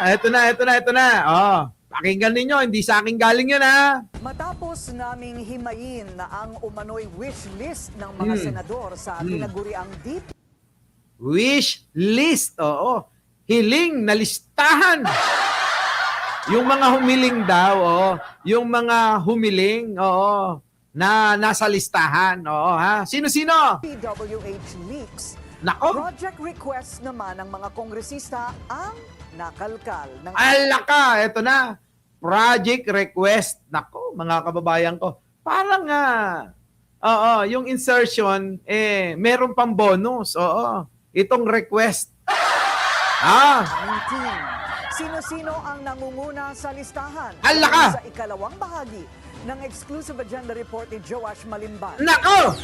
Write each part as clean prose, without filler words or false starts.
Ito na. Oh, pakinggan ninyo, hindi sa akin galing yun, ha? Matapos naming himayin na ang umano'y wish list ng mga senador sa tinaguriang DP. Wish list, oo. Hiling na listahan. Yung mga humiling daw, oo. Yung mga humiling, oo, na nasa listahan, oo, ha? Sino-sino? PWH leaks. Nako, Project request naman ng mga kongresista ang nakalkal ng alaka, eto na. Project request. Nako, mga kababayan ko. Parang oo, yung insertion, meron pang bonus, oo. Itong request. aming team. Sino-sino ang nangunguna sa listahan? Alaka! Sa ikalawang bahagi ng exclusive agenda report ni Joash Malimban. Nako!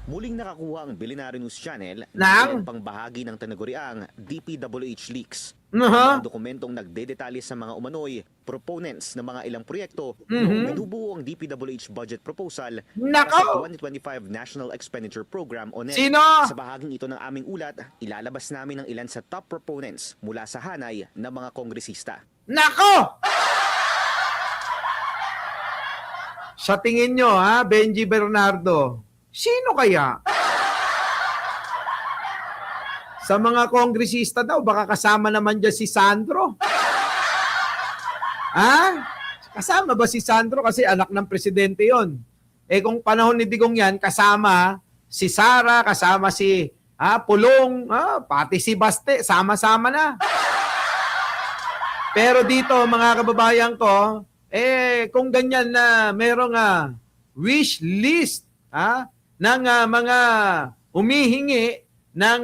Muling nakakuha ang Billionaire News Channel Nang? ng pangbahagi ng tinaguriang DPWH leaks. Aha. Mga dokumentong nagdedetalye sa mga umano'y proponents ng mga ilang proyekto noong binubuo ang DPWH budget proposal para sa Nako! 2025 National Expenditure Program o NEP. Sino? Sa bahaging ito ng aming ulat, ilalabas namin ang ilan sa top proponents mula sa hanay ng mga kongresista. Nako! Sa tingin nyo, ha, Benji Bernardo, sino kaya? Sa mga kongresista daw, baka kasama naman dyan si Sandro. Ha? Kasama ba si Sandro? Kasi anak ng presidente yon. Kung panahon ni Digong yan, kasama si Sara, kasama si Pulong, pati si Baste, sama-sama na. Pero dito, mga kababayan ko, kung ganyan na merong wish list ng mga humihingi ng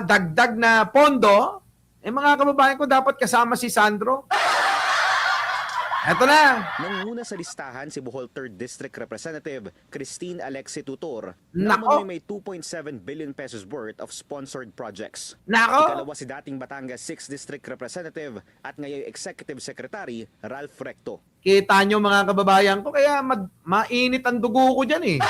dagdag na pondo, mga kababayan ko, dapat kasama si Sandro. Eto na. Nanguna sa listahan si Bohol 3rd District Representative Christine Alexi Tutor Nako. na may 2.7 billion pesos worth of sponsored projects. Nako. Ikalawa si dating Batangas 6th District Representative at ngayon Executive Secretary Ralph Recto. Kita nyo, mga kababayan ko, kaya mainit ang dugo ko dyan,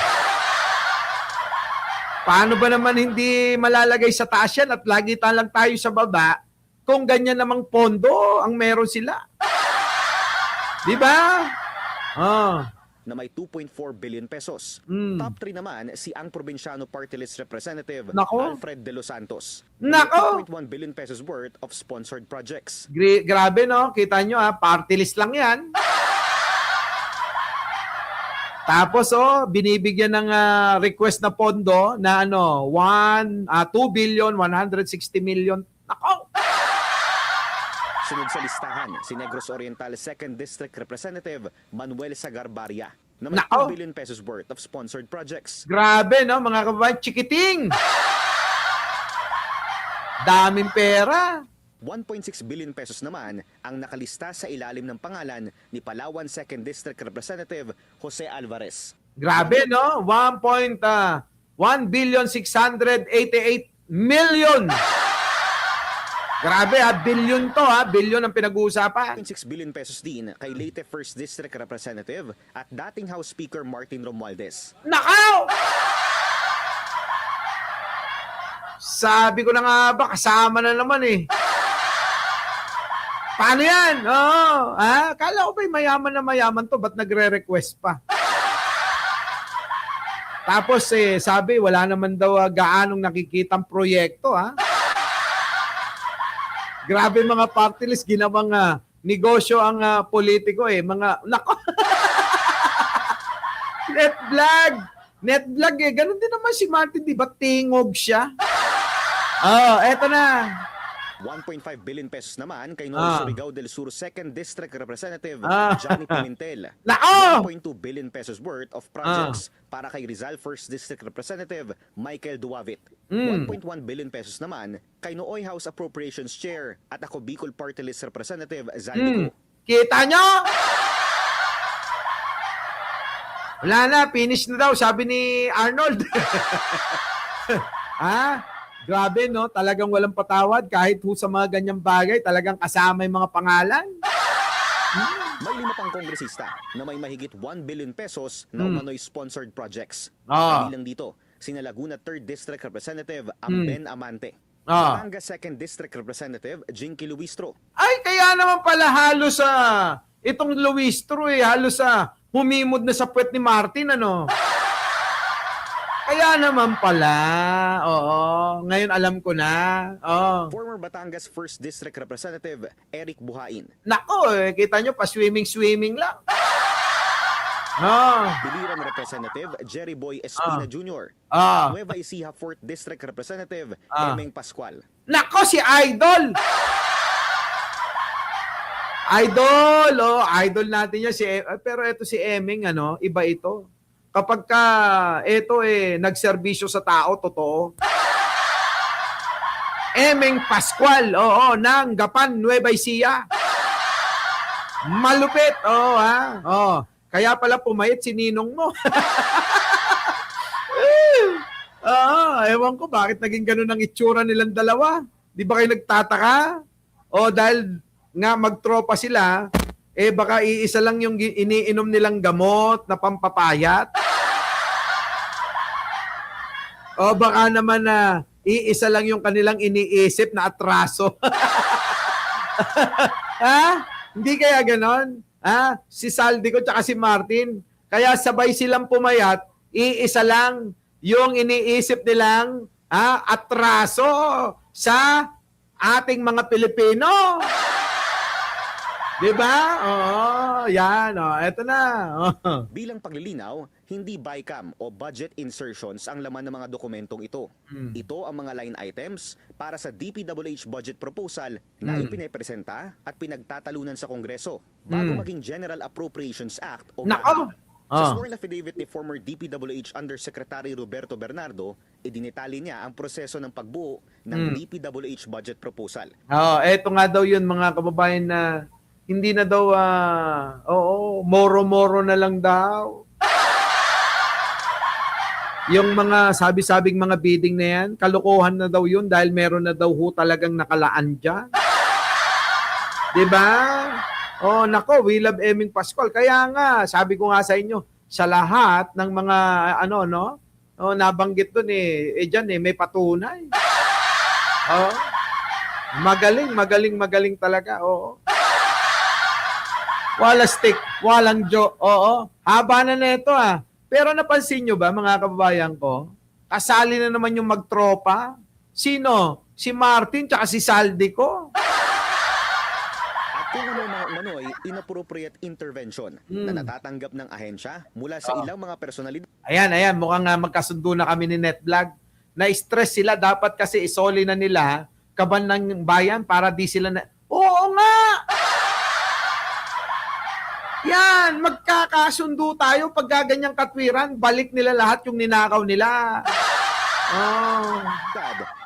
Paano ba naman hindi malalagay sa taas yan at lagi lang tayo sa baba kung ganyan namang pondo ang meron sila? Di ba? Na may 2.4 billion pesos. Top 3 naman si ang Probinsyano Party List Representative Nako. Alfred De Los Santos. Nako. May 2.1 billion pesos worth of sponsored projects. Grabe, no? Kita nyo, party list lang yan. Tapos, binibigyan ng request na pondo na 2 billion, 160 million. Nako! Sunod sa listahan, si Negros Oriental 2nd District Representative Manuel Sagarbaria na may Nako. 2 billion pesos worth of sponsored projects. Grabe, no? Mga kababayan, chikiting! Daming pera. 1.6 billion pesos naman ang nakalista sa ilalim ng pangalan ni Palawan 2nd District Representative Jose Alvarez. Grabe, no? 1 billion 688 million. Grabe, billion to, billion ang pinag-uusapan. 1.6 billion pesos din kay Leyte 1st District Representative at dating House Speaker Martin Romualdez. Nakaw! Sabi ko na nga ba, kasama na naman Paano yan? Kala ko ba mayaman na mayaman to, ba't nagre-request pa? Tapos sabi, wala naman daw gaanong nakikitang proyekto, Grabe, mga party list, ginawang negosyo ang politiko, nako. Net vlog, ganun din naman si Martin, di ba? Tingog siya. Eto na. 1.5 billion pesos naman kay Noel Surigao del Sur 2nd District Representative Johnny Pimentel. Nako! 1.2 billion pesos worth of projects para kay Rizal 1st District Representative Michael Duavit. 1.1 billion pesos naman kay Nooy House Appropriations Chair at ako Bicol Party List Representative Zaldico. Kita nyo? Wala na, finish na daw, sabi ni Arnold. Grabe, no? Talagang walang patawad kahit sa mga ganyang bagay, talagang kasama yung mga pangalan. May 5 pang kongresista na may mahigit 1 billion pesos na umano'y sponsored projects. Kabilang dito, sina Laguna 3rd District Representative Amben Amante, Ah. Batangas 2nd District Representative Jinky Luistro. Ay, kaya naman pala halos sa itong Luistro halos sa humimod na sa puwet ni Martin, ano? Kaya naman pala. Oo, ngayon alam ko na. Oo. Former Batangas 1st District Representative Eric Buhain. Nako, kita nyo, pa-swimming lang. Ah. Biliran Representative Jerry Boy Espina Jr. Ah. Nueva Ecija 4th District Representative Ah. Emeng Pascual. Nako, si Idol! Idol! Oh, idol natin yan. Pero ito si Emeng, ano, iba ito. Kapag ka, ito nagserbisyo sa tao, totoo. Emeng Pascual, oo, ng Gapan, Nueva Ecija. Malupit, oo ha. Oh. Kaya pala pumayat si Ninong mo. Ewan ko bakit naging ganun ang itsura nilang dalawa. Di ba kayo nagtataka? O dahil nga magtropa sila, baka iisa lang yung iniinom nilang gamot na pampapayat. O baka naman na iisa lang yung kanilang iniisip na atraso. Ha? Hindi kaya ganon? Ha? Si Saldico tsaka si Martin. Kaya sabay silang pumayat, iisa lang yung iniisip nilang atraso sa ating mga Pilipino. Diba? Oo, yan. Oh, eto na. Oh. Bilang paglilinaw, hindi BICAM o budget insertions ang laman ng mga dokumentong ito. Ito ang mga line items para sa DPWH budget proposal na ipinapresenta at pinagtatalunan sa Kongreso bago maging General Appropriations Act o Nako! Sa sworn affidavit ni former DPWH Undersecretary Roberto Bernardo, idinitali niya ang proseso ng pagbuo ng DPWH budget proposal. Eto nga daw yun mga kababayan na hindi na daw, moro-moro na lang daw. Yung mga sabi-sabing mga bidding na yan, kalokohan na daw yun dahil meron na daw talagang nakalaan dyan. Diba? Oh, nako, we love Emeng Pascual. Kaya nga, sabi ko nga sa inyo, sa lahat ng mga, nabanggit doon dyan may patunay. Oh, magaling talaga, oo. Wala stick, walang joke. Oo, haba na nito Pero napansin nyo ba, mga kababayan ko, kasali na naman yung magtropa? Sino? Si Martin tsaka si Saldico. At kung ano mga umano'y inappropriate intervention na natatanggap ng ahensya mula sa ilang mga personalidad. Ayan, mukhang magkasundo na kami ni NetVlog. Na-stress sila, dapat kasi isoli na nila kaban ng bayan para di sila na... Oo nga! Yan, magkakasundo tayo pag ganyang katwiran, balik nila lahat yung ninakaw nila. Oh.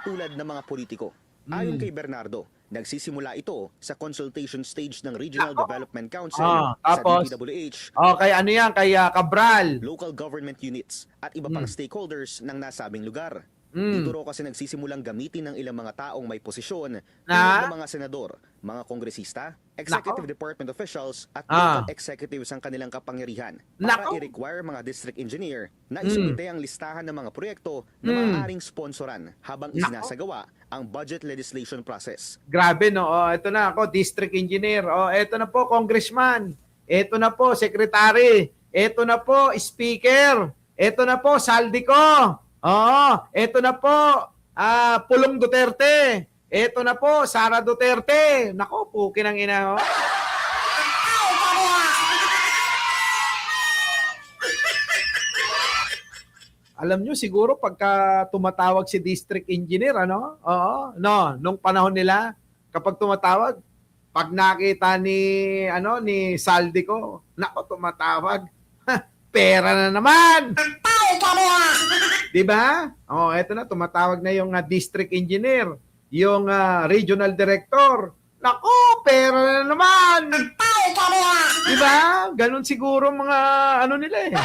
Tulad ng mga politiko. Ayon kay Bernardo, nagsisimula ito sa consultation stage ng Regional Development Council sa tapos, DPWH. Kay ano yan, kay Cabral. Local government units at iba pang stakeholders ng nasabing lugar. Dito raw kasi nagsisimulang gamitin ng ilang mga taong may posisyon tulad ng mga senador, mga kongresista, executive department officials at local executives ang kanilang kapangyarihan para i-require mga district engineer na isumite ang listahan ng mga proyekto na maaaring sponsoran habang isinasagawa ang budget legislation process. Grabe no, ito na ako, district engineer. Ito na po, congressman. Ito na po, secretary. Ito na po, speaker. Ito na po, Saldico. Ito na po, Pulong Duterte. Ito na po, Sara Duterte. Nako, pukin ang ina. Alam nyo, siguro pagka tumatawag si district engineer, nung panahon nila, kapag tumatawag, pag nakita ni Saldico, nako, tumatawag, pera na naman. Diba? Eto na, tumatawag na yung district engineer, yung regional director. Nako, pera na naman. Diba? Ganun siguro mga nila